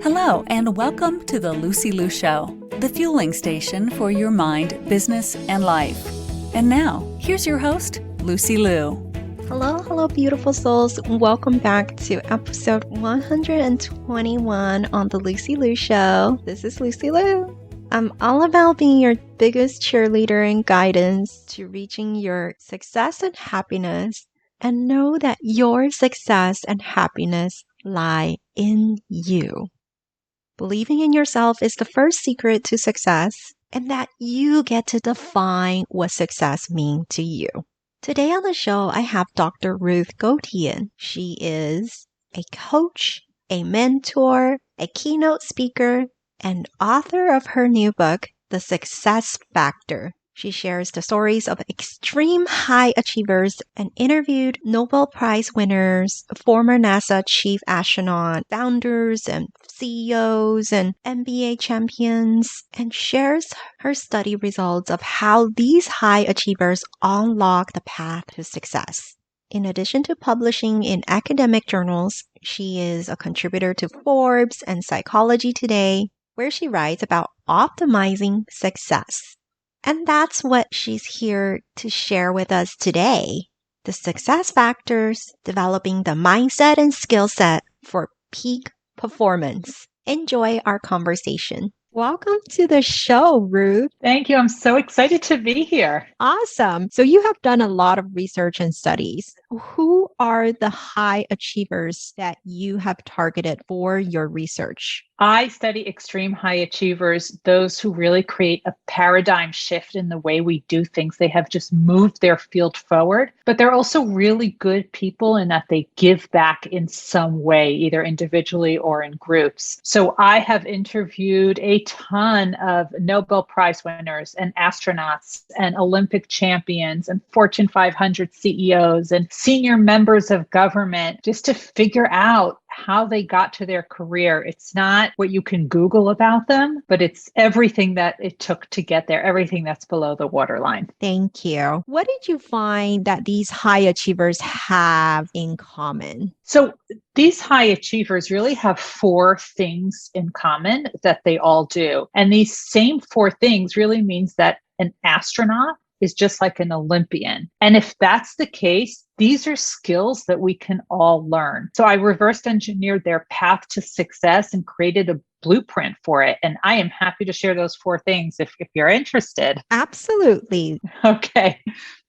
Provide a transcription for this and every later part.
Hello, and welcome to the Lucy Liu Show, the fueling station for your mind, business, and life. And now, here's your host, Lucy Liu. Hello, beautiful souls. Welcome back to episode 121 on the Lucy Liu Show. This is Lucy Liu. I'm all about being your biggest cheerleader and guidance to reaching your success and happiness. And know that your success and happiness lie in you. Believing in yourself is the first secret to success, and that you get to define what success means to you. Today on the show, I have Dr. Ruth Gotian. She is a coach, a mentor, a keynote speaker, and author of her new book, The Success Factor. She shares the stories of extreme high achievers and interviewed Nobel Prize winners, former NASA chief astronaut, founders and CEOs and NBA champions, and shares her study results of how these high achievers unlock the path to success. In addition to publishing in academic journals, she is a contributor to Forbes and Psychology Today, where she writes about optimizing success. And that's what she's here to share with us today. The success factors, developing the mindset and skill set for peak performance. Enjoy our conversation. Welcome to the show, Ruth. Thank you. I'm so excited to be here. Awesome. So you have done a lot of research and studies. Who are the high achievers that you have targeted for your research? I study extreme high achievers, those who really create a paradigm shift in the way we do things. They have just moved their field forward, but they're also really good people in that they give back in some way, either individually or in groups. So I have interviewed a ton of Nobel Prize winners and astronauts and Olympic champions and Fortune 500 CEOs and senior members of government just to figure out how they got to their career. It's not what you can Google about them, but it's everything that it took to get there, everything that's below the waterline. Thank you. What did you find that these high achievers have in common? So these high achievers really have four things in common that they all do. And these same four things really means that an astronaut is just like an Olympian. And if that's the case, these are skills that we can all learn. So I reverse engineered their path to success and created a blueprint for it. And I am happy to share those four things if you're interested. Absolutely. Okay.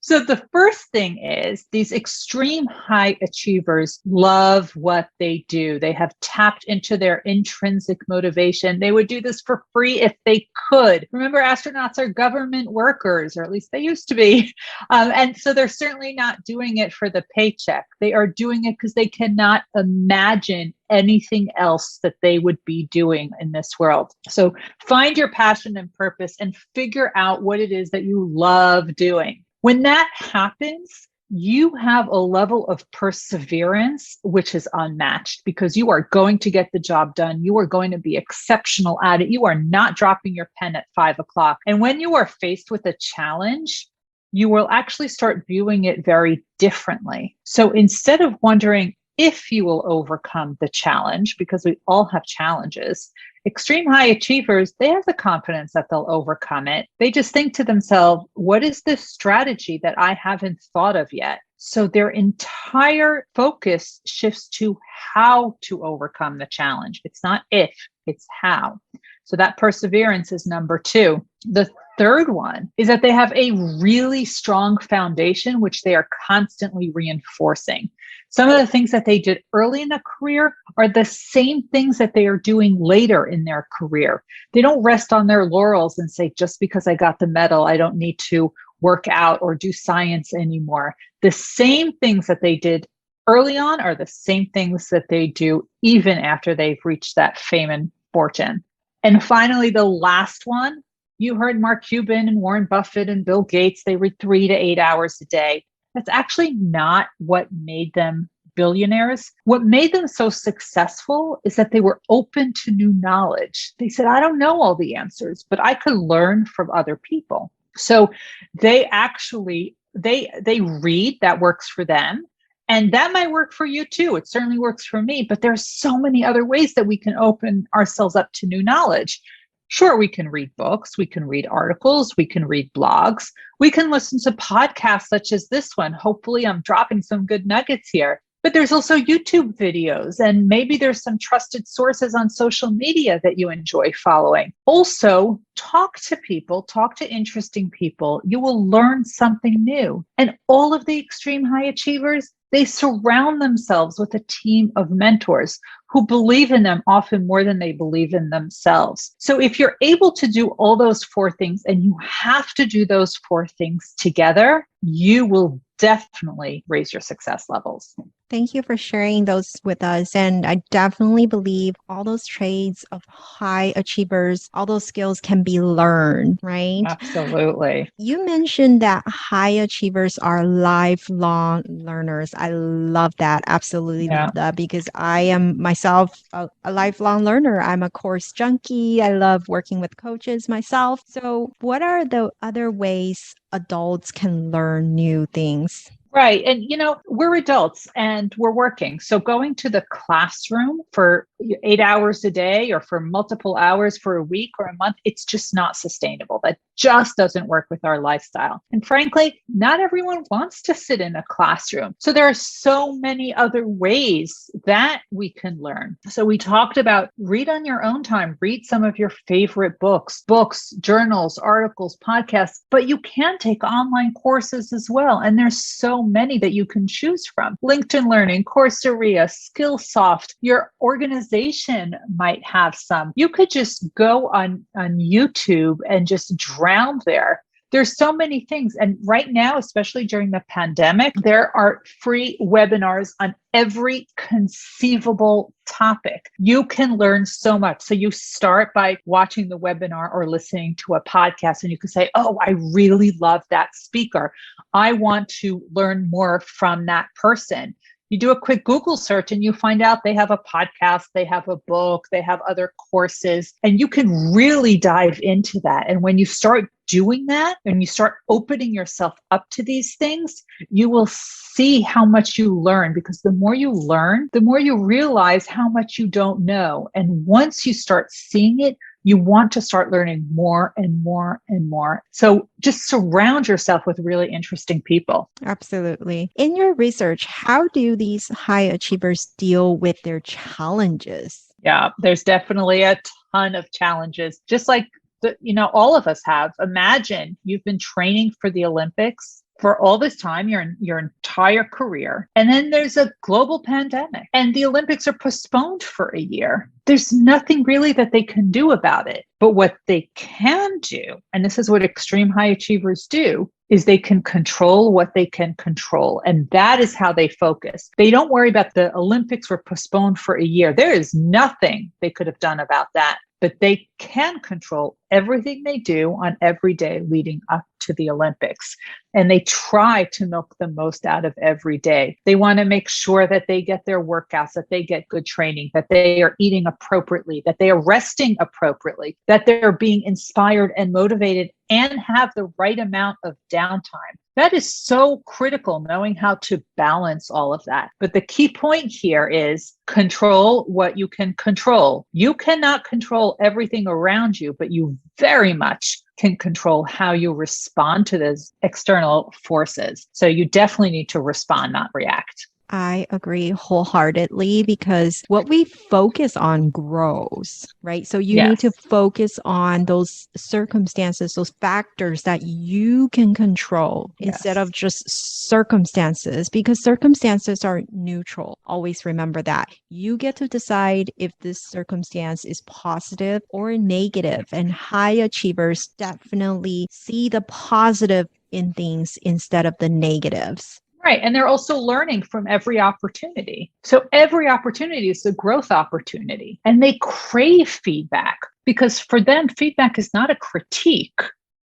So the first thing is these extreme high achievers love what they do. They have tapped into their intrinsic motivation. They would do this for free if they could. Remember, astronauts are government workers, or at least they used to be. And so they're certainly not doing it for the paycheck. They are doing it because they cannot imagine anything else that they would be doing in this world. So find your passion and purpose and figure out what it is that you love doing. When that happens, you have a level of perseverance which is unmatched because you are going to get the job done. You are going to be exceptional at it. You are not dropping your pen at 5 o'clock. And when you are faced with a challenge, you will actually start viewing it very differently. So instead of wondering if you will overcome the challenge, because we all have challenges, extreme high achievers, they have the confidence that they'll overcome it. They just think to themselves, what is this strategy that I haven't thought of yet? So their entire focus shifts to how to overcome the challenge. It's not if, it's how. So that perseverance is number two. The third one is that they have a really strong foundation, which they are constantly reinforcing. Some of the things that they did early in a career are the same things that they are doing later in their career. They don't rest on their laurels and say, just because I got the medal, I don't need to work out or do science anymore. The same things that they did early on are the same things that they do even after they've reached that fame and fortune. And finally, the last one, you heard Mark Cuban and Warren Buffett and Bill Gates, they read 3 to 8 hours a day. That's actually not what made them billionaires. What made them so successful is that they were open to new knowledge. They said, I don't know all the answers, but I could learn from other people. So they actually, they read, that works for them. And that might work for you too. It certainly works for me, but there's so many other ways that we can open ourselves up to new knowledge. Sure, we can read books, we can read articles, we can read blogs, we can listen to podcasts such as this one. Hopefully, I'm dropping some good nuggets here. But there's also YouTube videos, and maybe there's some trusted sources on social media that you enjoy following. Also, talk to people, talk to interesting people. You will learn something new. And all of the extreme high achievers, they surround themselves with a team of mentors who believe in them often more than they believe in themselves. So if you're able to do all those four things, and you have to do those four things together, you will definitely raise your success levels. Thank you for sharing those with us. And I definitely believe all those traits of high achievers, all those skills can be learned, right? Absolutely. You mentioned that high achievers are lifelong learners. I love that. Absolutely love that, because I am myself a lifelong learner. I'm a course junkie. I love working with coaches myself. So what are the other ways adults can learn new things? Right. And, we're adults and we're working. So going to the classroom for 8 hours a day or for multiple hours for a week or a month, it's just not sustainable. That just doesn't work with our lifestyle. And frankly, not everyone wants to sit in a classroom. So there are so many other ways that we can learn. So we talked about read on your own time, read some of your favorite books, journals, articles, podcasts, but you can take online courses as well. And there's so many that you can choose from. LinkedIn Learning, Coursera, Skillsoft, your organization might have some. You could just go on YouTube and just drown there. There's so many things. And right now, especially during the pandemic, there are free webinars on every conceivable topic. You can learn so much. So you start by watching the webinar or listening to a podcast, and you can say, oh, I really love that speaker. I want to learn more from that person. You do a quick Google search and you find out they have a podcast, they have a book, they have other courses, and you can really dive into that. And when you start doing that and you start opening yourself up to these things, you will see how much you learn, because the more you learn, the more you realize how much you don't know. And once you start seeing it, you want to start learning more and more and more. So just surround yourself with really interesting people. Absolutely. In your research, how do these high achievers deal with their challenges? Yeah, there's definitely a ton of challenges, just like all of us have. Imagine you've been training for the Olympics for all this time, your entire career. And then there's a global pandemic and the Olympics are postponed for a year. There's nothing really that they can do about it. But what they can do, and this is what extreme high achievers do, is they can control what they can control. And that is how they focus. They don't worry about the Olympics were postponed for a year. There is nothing they could have done about that. But they can control everything they do on every day leading up to the Olympics. And they try to milk the most out of every day. They want to make sure that they get their workouts, that they get good training, that they are eating appropriately, that they are resting appropriately, that they're being inspired and motivated and have the right amount of downtime. That is so critical, knowing how to balance all of that. But the key point here is control what you can control. You cannot control everything around you, but you very much can control how you respond to those external forces. So you definitely need to respond, not react. I agree wholeheartedly, because what we focus on grows, right? So you need to focus on those circumstances, those factors that you can control instead of just circumstances, because circumstances are neutral. Always remember that. You get to decide if this circumstance is positive or negative. And high achievers definitely see the positive in things instead of the negatives. Right. And they're also learning from every opportunity. So every opportunity is a growth opportunity. And they crave feedback, because for them, feedback is not a critique.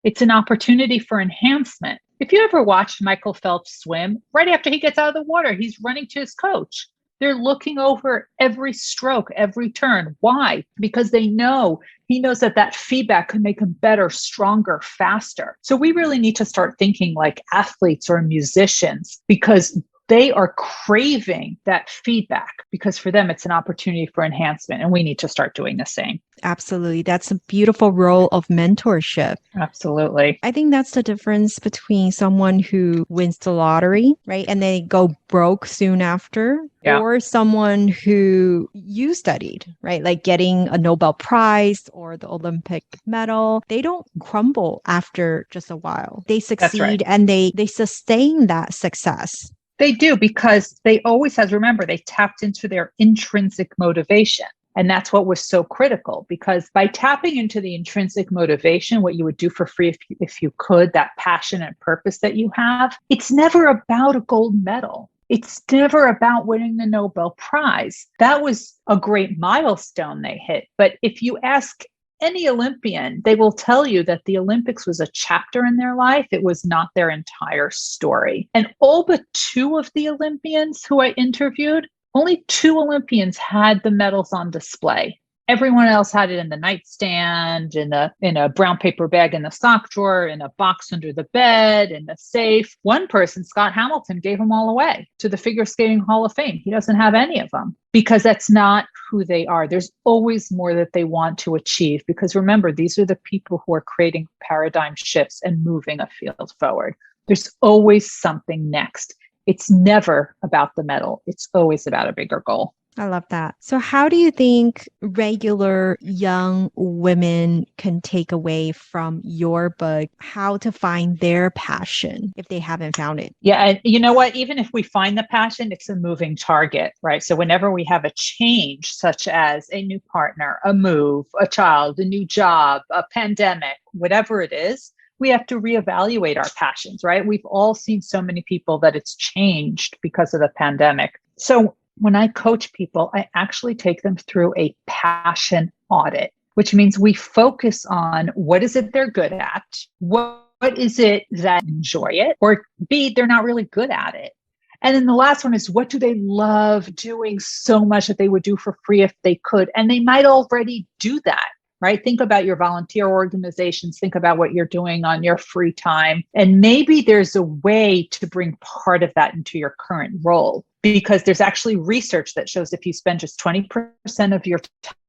It's an opportunity for enhancement. If you ever watched Michael Phelps swim, right after he gets out of the water, he's running to his coach. They're looking over every stroke, every turn. Why? Because he knows that feedback could make him better, stronger, faster. So we really need to start thinking like athletes or musicians, because they are craving that feedback because for them, it's an opportunity for enhancement. And we need to start doing the same. Absolutely. That's a beautiful role of mentorship. Absolutely. I think that's the difference between someone who wins the lottery, right? And they go broke soon after, Yeah. or someone who you studied, right? Like getting a Nobel Prize or the Olympic medal. They don't crumble after just a while. They succeed and they sustain that success. They do because they always remember, they tapped into their intrinsic motivation. And that's what was so critical, because by tapping into the intrinsic motivation, what you would do for free if you could, that passion and purpose that you have, it's never about a gold medal. It's never about winning the Nobel Prize. That was a great milestone they hit. But if you ask any Olympian, they will tell you that the Olympics was a chapter in their life. It was not their entire story. And all but two of the Olympians who I interviewed, only two Olympians had the medals on display. Everyone else had it in the nightstand, in a brown paper bag in the sock drawer, in a box under the bed, in the safe. One person, Scott Hamilton, gave them all away to the Figure Skating Hall of Fame. He doesn't have any of them because that's not who they are. There's always more that they want to achieve, because remember, these are the people who are creating paradigm shifts and moving a field forward. There's always something next. It's never about the medal. It's always about a bigger goal. I love that. So how do you think regular young women can take away from your book how to find their passion if they haven't found it? Yeah. And you know what? Even if we find the passion, it's a moving target, right? So whenever we have a change, such as a new partner, a move, a child, a new job, a pandemic, whatever it is, we have to reevaluate our passions, right? We've all seen so many people that it's changed because of the pandemic. So when I coach people, I actually take them through a passion audit, which means we focus on what is it they're good at, what is it that enjoy it, or B, they're not really good at it. And then the last one is, what do they love doing so much that they would do for free if they could? And they might already do that. Right? Think about your volunteer organizations. Think about what you're doing on your free time. And maybe there's a way to bring part of that into your current role, because there's actually research that shows if you spend just 20% of your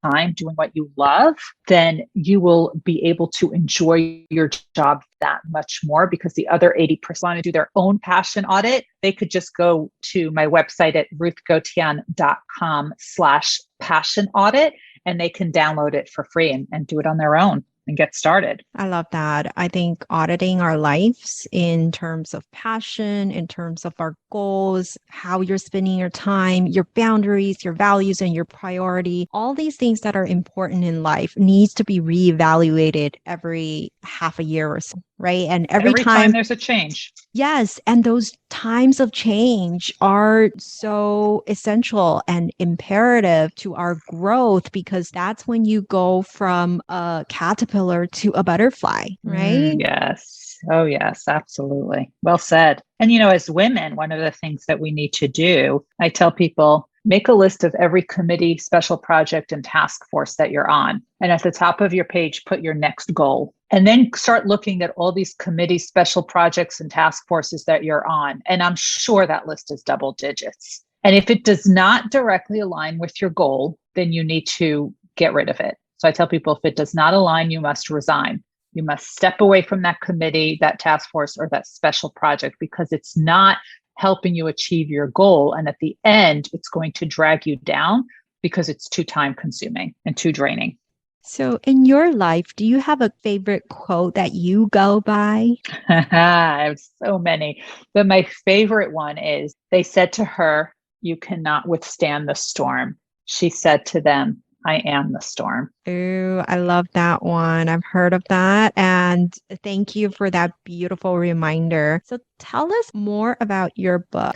time doing what you love, then you will be able to enjoy your job that much more, because the other 80% want to do their own passion audit. They could just go to my website at ruthgotian.com/passion audit. And they can download it for free and do it on their own and get started. I love that. I think auditing our lives in terms of passion, in terms of our goals, how you're spending your time, your boundaries, your values, and your priority, all these things that are important in life needs to be reevaluated every half a year or so, right? And every time there's a change. Yes. And those times of change are so essential and imperative to our growth, because that's when you go from a caterpillar to a butterfly, right? Yes. Oh, yes, absolutely. Well said. And, you know, as women, one of the things that we need to do, I tell people, make a list of every committee, special project, and task force that you're on. And at the top of your page, put your next goal. And then start looking at all these committees, special projects, and task forces that you're on. And I'm sure that list is double digits. And if it does not directly align with your goal, then you need to get rid of it. So I tell people, if it does not align, you must resign. You must step away from that committee, that task force, or that special project, because it's not helping you achieve your goal. And at the end, it's going to drag you down because it's too time consuming and too draining. So in your life, do you have a favorite quote that you go by? I have so many, but my favorite one is, they said to her, "You cannot withstand the storm." She said to them, "I am the storm." Ooh, I love that one. I've heard of that. And thank you for that beautiful reminder. So tell us more about your book.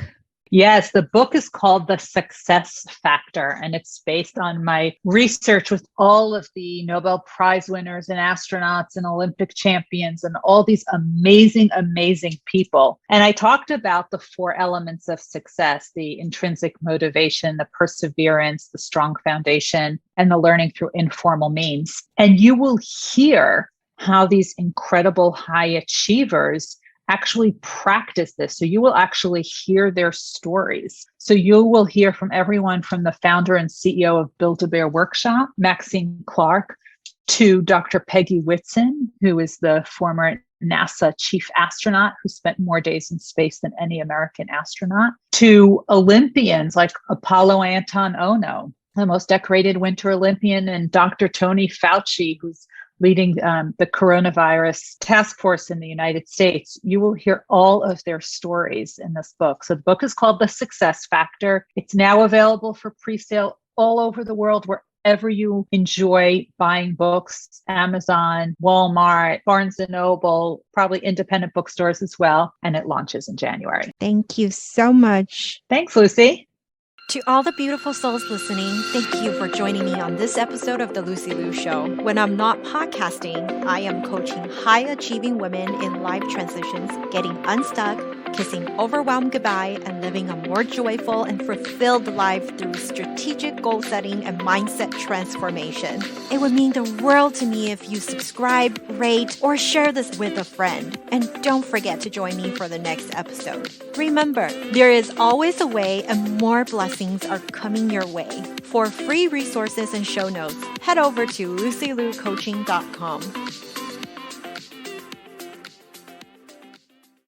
Yes, the book is called The Success Factor, and it's based on my research with all of the Nobel Prize winners and astronauts and Olympic champions and all these amazing, amazing people. And I talked about the 4 elements of success: the intrinsic motivation, the perseverance, the strong foundation, and the learning through informal means. And you will hear how these incredible high achievers actually practice this. So you will actually hear their stories. So you will hear from everyone from the founder and CEO of Build-A-Bear Workshop, Maxine Clark, to Dr. Peggy Whitson, who is the former NASA chief astronaut who spent more days in space than any American astronaut, to Olympians like Apollo Anton Ono, the most decorated Winter Olympian, and Dr. Tony Fauci, who's leading the coronavirus task force in the United States. You will hear all of their stories in this book. So the book is called The Success Factor. It's now available for pre-sale all over the world, wherever you enjoy buying books, Amazon, Walmart, Barnes & Noble, probably independent bookstores as well. And it launches in January. Thank you so much. Thanks, Lucy. To all the beautiful souls listening, thank you for joining me on this episode of The Lucy Liu Show. When I'm not podcasting, I am coaching high-achieving women in life transitions, getting unstuck, kissing overwhelm goodbye, and living a more joyful and fulfilled life through strategic goal setting and mindset transformation. It would mean the world to me if you subscribe, rate, or share this with a friend. And don't forget to join me for the next episode. Remember, there is always a way, and more blessings are coming your way. For free resources and show notes, head over to lucylucoaching.com.